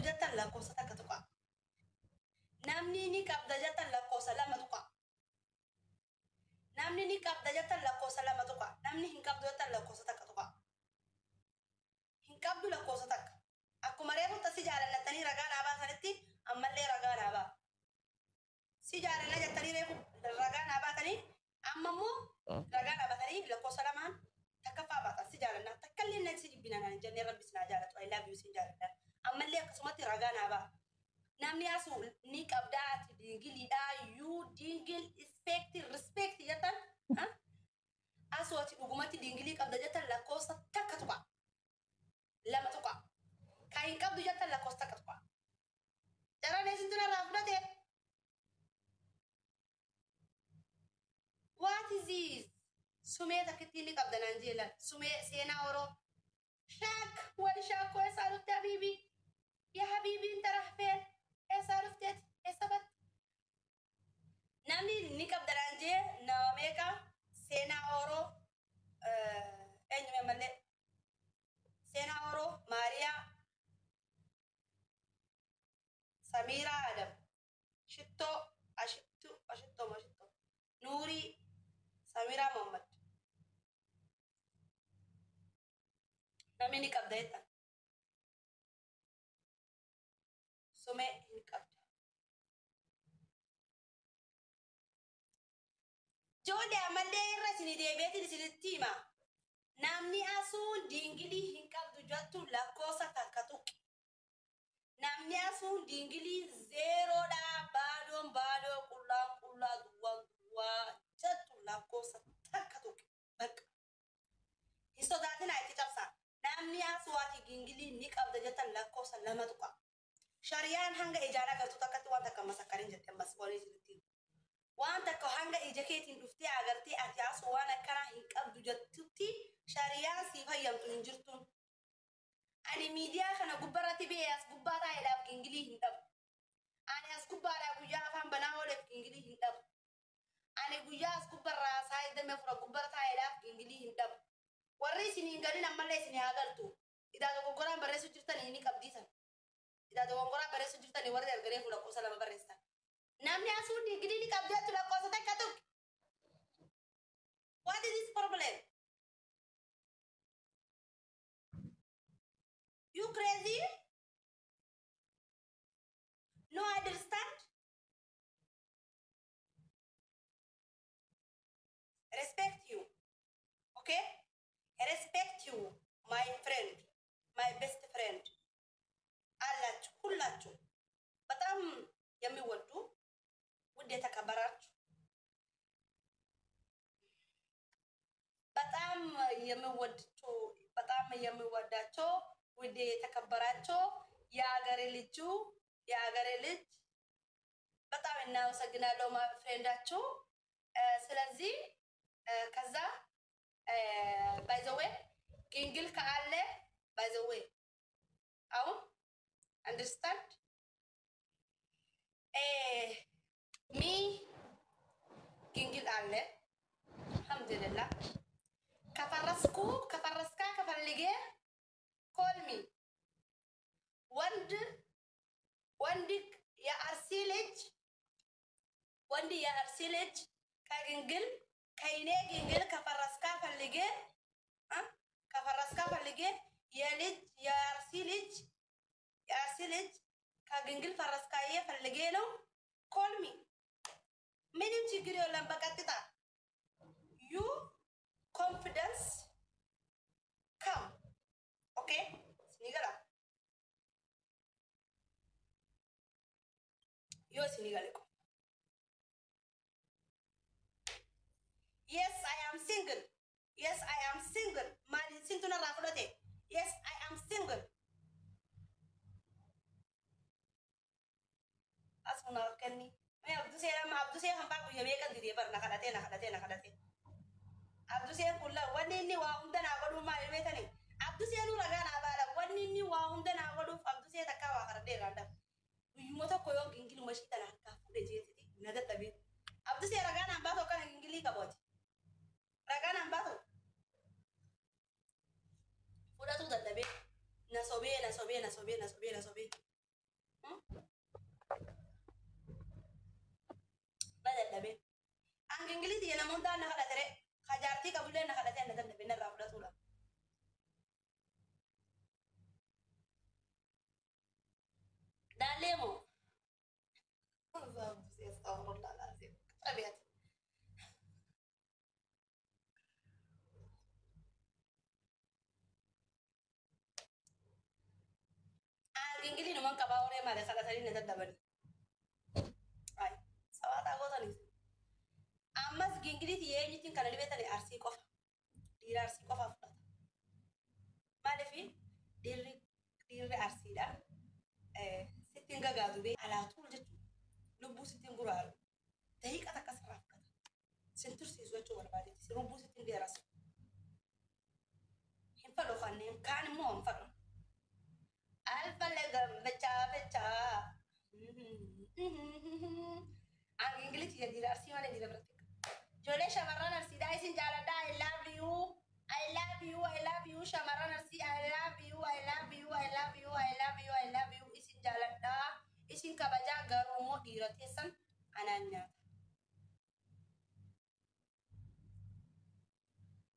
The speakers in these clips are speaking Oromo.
jatan la kosa takatuka namni ni qabda jatan la kosa lama tuka namni ni qabda jatan la kosa lama tuka namni hin qabdu jatan la kosa takatuka hin qabdu la kosa tak akkuma reefu tasi jaalallatanii ragaa naabaa sanitti ammallee ragaa naabaa si jaalalla jettanii reefu ragaa naabaatanii ammammoo ragaa naabatanii la kosa lamaan takkaffaa baatan si jaalanna takkallee na si jibbina naan jennee rabbis naa jaalatu I love you sin jaaladha ammallee akkasumatti ragaa naabaa namni asu ni qabdaati dingiliidhaa you dingil respect jettan asu ati dhugumatti dingilii qabda jettan lakkoosa takka tuqa lama tuqa kan hin qabdu jettan lakkoosa takka tuqa jaraan eessituna irraa fudhate what is this sumee takkittiin ni qabda naan jeelan sumee seenaa oroo shaak wal shaakoo eessaa dhufte habiibii yaa habiibii inta rahfeen eessaa dhufteeti eessa bat namni ni qabda naan jee nama meeqa seenaa oroo eenyume mallee seenaa oroo maariyaa samiiraa adam shittoo ashitto nuurii samiiraa mohammad namni ni qabda jettan sumee hin qabda joodee amallee irra isinii deebi'eetiin isinitti hima namni asuun dingilii hin qabdu jettu lakkoosa takka tuqi namni asuun dingilii zeeroodhaa baadoon baadoo qullaa duwwaa jettu lakkoosa takka tuqi bakka hin sodaatinaa itti cabsaa namni asuwaati dingilii ni qabda jettan lakkoosa lama tuqa shariyaan hanga ijaan agartu takkatti waan takka masakkariin jetten bas boonii isinitti waan takka hanga ija keetiin dhuftee agartee ati asu waan akkanaa hin qabdu jettutti shariyaan sii fayyamtu hin jirtuun ani miidiyaa kana gubbarratti bee as gubbaa taa'eedhaaf dingilii hin dhabu ani as gubbaadhaa guyyaa afaan banaa ooleef dingilii hin dhabu ani guyyaa as gubbarraa saayidame fura gubbarra taa'eedhaaf dingilii hin dhabu warri isiniin galin ammallee isinii haa galtu idaa dogoggoraan barreessu jirtanii ni qabdiisan idaa dogoggoraan barreessu jirtanii warri arganee fuula qosa lama barreessan namni asuun dingilii ni qabdu jettu lakkoosa takka tuqi what is this problem you crazy no understand respect you okay respect you my friend my best friend አላችሁ ሁላችሁ በጣም የሚወዱ ውድ የተከበራችሁ በጣም የሚወዳቸው ውድ የተከበራቸው የአገሬ ልጅ በጣም እናመሰግናለሁ ፍሬንዳችሁ ስለዚህ ከዛ by the way ጊንግል ካለ by the way አሁን understand me ጊንግል አለ alhamdulillah ከፈረስካ ከፈልጌ call me ወንድ የአርሲ ልጅ ከግንግል ከይኔ ግንግል ከፈረስካ ፈልጌ የአርሲ ልጅ ከግንግል ፈረስካዬ ፈልጌ ነው call me ምንም ችግር የለም በቀጥታ you confidence come okay sinigala yo sinigale ko yes I am single mali sintuna rafulote yes I am single asuna kenni me abdu se hamba ku yebe kan dire bar nakadate abdu se kulla wani ni wa hunda na godu ma yebe tani abdu se nu raga na bala wani ni wa hunda na godu abdu se takawa harde randa yumota ko yo gingili mashita na ka fude je titi nada tabi abdu se raga na ba to kan gingili ka boti raga na ba to fuda tu dadabe na sobe طبيعي ingili no man kaba ore male kala tari ne dadabani ay sawata gotani amas gingili ti yenyi tin kala libeta ni arsi kofa dira arsi kofa fata male fi dirri dirri arsi da sittin gagadu be ala tul jetu lubu sittin guralu tahi kata kasraf kata sentur si zuwa chowal bade si lubu sittin deras himfa lo khanin kan mo himfa alfa legam becha becha ang ingili ti dira arsi male dira berarti jole shamarran arsi da isin jalada I love you I love you I love you shamarran arsi I love you I love you I love you I love you I love you isin jalada isin kabaja garumo dira tesan ananya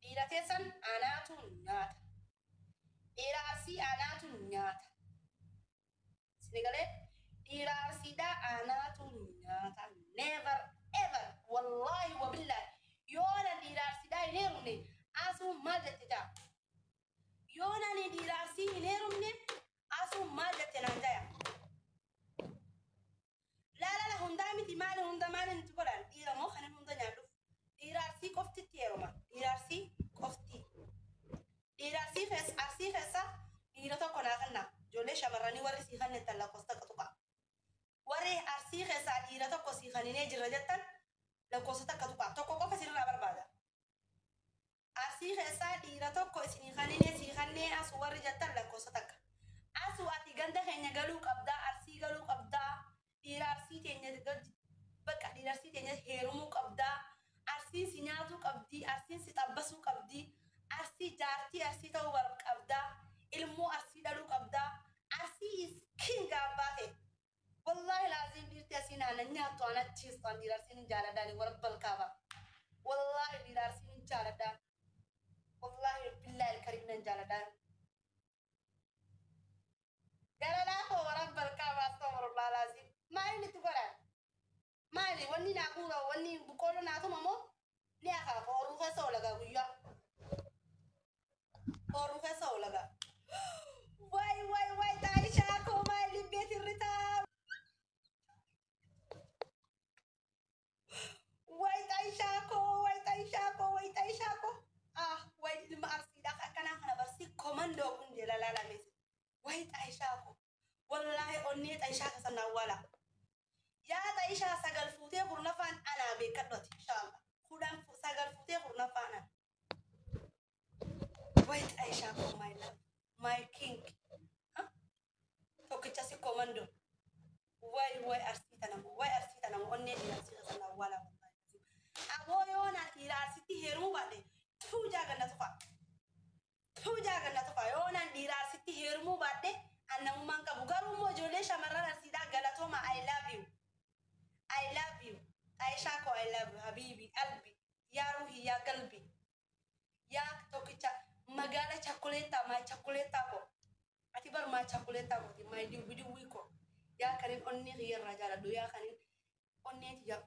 dira tesan anatun nyata dira arsi anatun nyata sinigale dira arsi da anatun nyata never ever wallahi wa billahi yona dira arsi da inerumne asu majetja yona ni dira arsi inerumne asu majetnandaya la la la hundami ti mali hundamani ntukolan dira mo khanin hunda nyadu dira arsi kofti tieroma dira arsi kofti dira arsi fesa dira to kona kanna jole shamarani warri si khanne talla kosta katuka warri arsi fesa dira to kosi khanine jirajatan la kosta katuka to ko fasir la barbada arsi fesa dira to ko isini khanine si khanne asu warri jatan la kosta ka asu ati ganda henya galu qabda arsi galu qabda dira arsi tenya baka dira arsi tenya herumu qabda arsi sinyatu qabdi arsi sitabasu qabdi arsi jarti arsi tawbar qabda ilmu arsi dalu qabda arsi is king abate wallahi lazim dirti asina nanya to ana cheese tan dira arsi jala dani warabbal kaba wallahi dira arsi jala dan wallahi billahi alkarim nan jala dan galala ko warabbal kaba astaghfirullah lazim mali tukoran mali wani na kura wani bukolo na to mamo ni aka foru fa so laga guya foru fa so laga wai taisha ko mali beti rita wai taisha ko ah wai ilma arsi da kana kana barsi komando kun de la la mes wai taisha ko wallahi onni taisha ka sanna wala ya taisha sagal fute kurna fan ana be kadot inshallah kudan sagal fute kurna fana wai taisha ko my love my king huh to kicha si komando wai arsi tanam onni di arsi ka sanna wala aboyo na ira arsi ti heru bade tuja ganna to fa yona dira arsi ti heru bade annamu manka bugaru mo jole shamarran arsi da galatoma I love you Aisha ko I love you habibi qalbi ya ruhi ya qalbi ya tokicha magala chocolate ko ati bar ma chocolate ko di mai di wiko ya kanin onni ghiyar rajala do ya kanin onni ti ya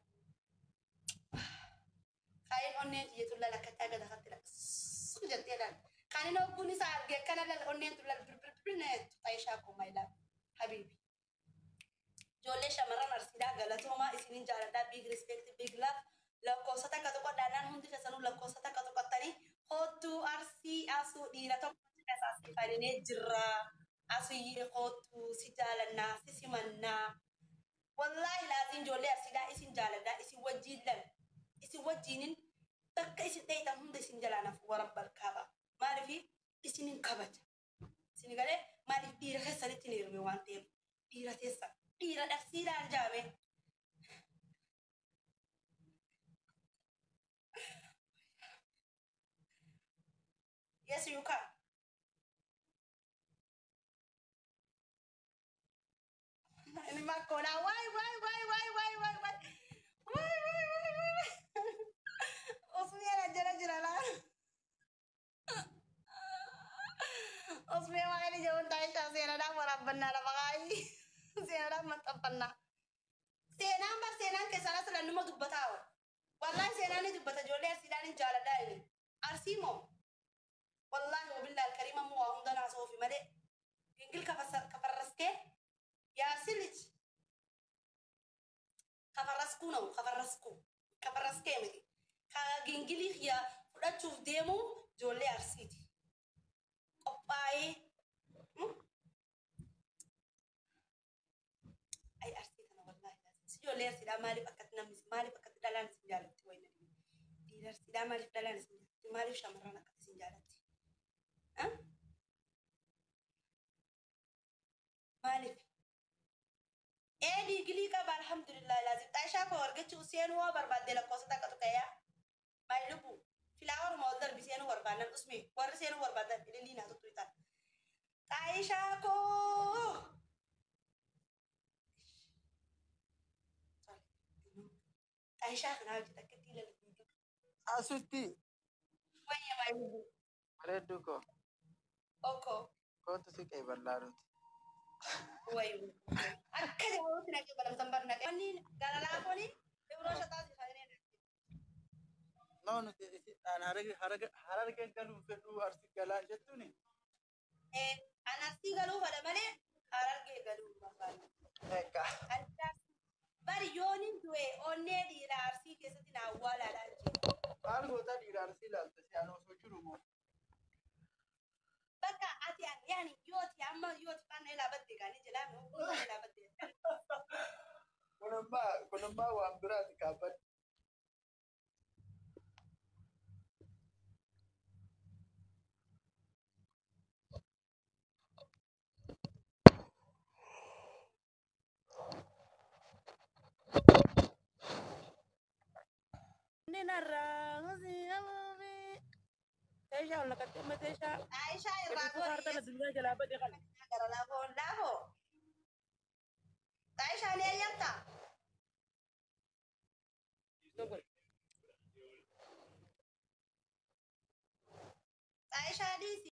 kain onni ti yetulla la kataga da khatira sujat telan kanin obuni sarge kanala onni tulla net Aisha ko my love habibi jole shamarran arsida galatoma isinin jarada big respect big love la kosata ka to danan hundi fesanu la kosata ka to tani hotu arsi asu dira to kasa si farine jirra asu yi hotu si jalanna si simanna wallahi lazim jole arsida isin jalada isi wajinin takka isi dayta hundi isin jalana fu rabbal kaba marifi isinin kabaja sinigale mari dira khasari tinir mi wante dira tesa dira daksira jabe yes you can ini makona why osmiya la jara la osmiya makani jawon taisha sena da warabbanna la bagai sena da matapanna sena ke sana sala numa dubbatawa والله سيناني دبت جولي أرسيدان جالا دايمي أرسيمو والله وبالله الكريم مو عندنا صوفي ملئ إنجل كفرسكي يا سيلج كفرسكي مدي كجنجلي هي فدا تشوف ديمو جولي أرسيدي قبائي أي أرسيد أنا والله لازم جولي أرسيد مالي بكتنا مالي بكت دلان سنجالتي وين دي أرسيد مالي دلان سنجالتي مالي شامرنا كت سنجالتي مالي إيه دي قبل الحمد لله لازم تعيشها كورجت وسين هو برباد لك قصة كتوكيا ما يلبو في الأول ما أقدر بسين هو برباد اسمي ورسين هو برباد اللي لينا تويتر تعيشها كو تعيشها خنا جدا كتير للفيديو Asutti, وين ما يلبو Reduko, أوكو kau tu sih kayak berlarut. وين أكيد هو تناجي بلام تنبرنا كمني قال لا كوني يبغى شطاطي خلينا No, no, an harage galu fedu arsi galan jetuni. أنا أستيقظ ولا ملء أرجع قالوا ما Eka, bari yonin duwe onne dira arsi ke satina wala lanji algo tadi arsi la tasi ano sojuru mo. baka ati an yani yoti amma yoti pan ila badde gani jela no ko ila badde Kunamba wa ambirat kapat. Nina rangusi alami. Tesha wala katema tesha. aisha Kebi irako fukarta na dunia jalaba de kan. gara lafo aisha ne yatta aisha di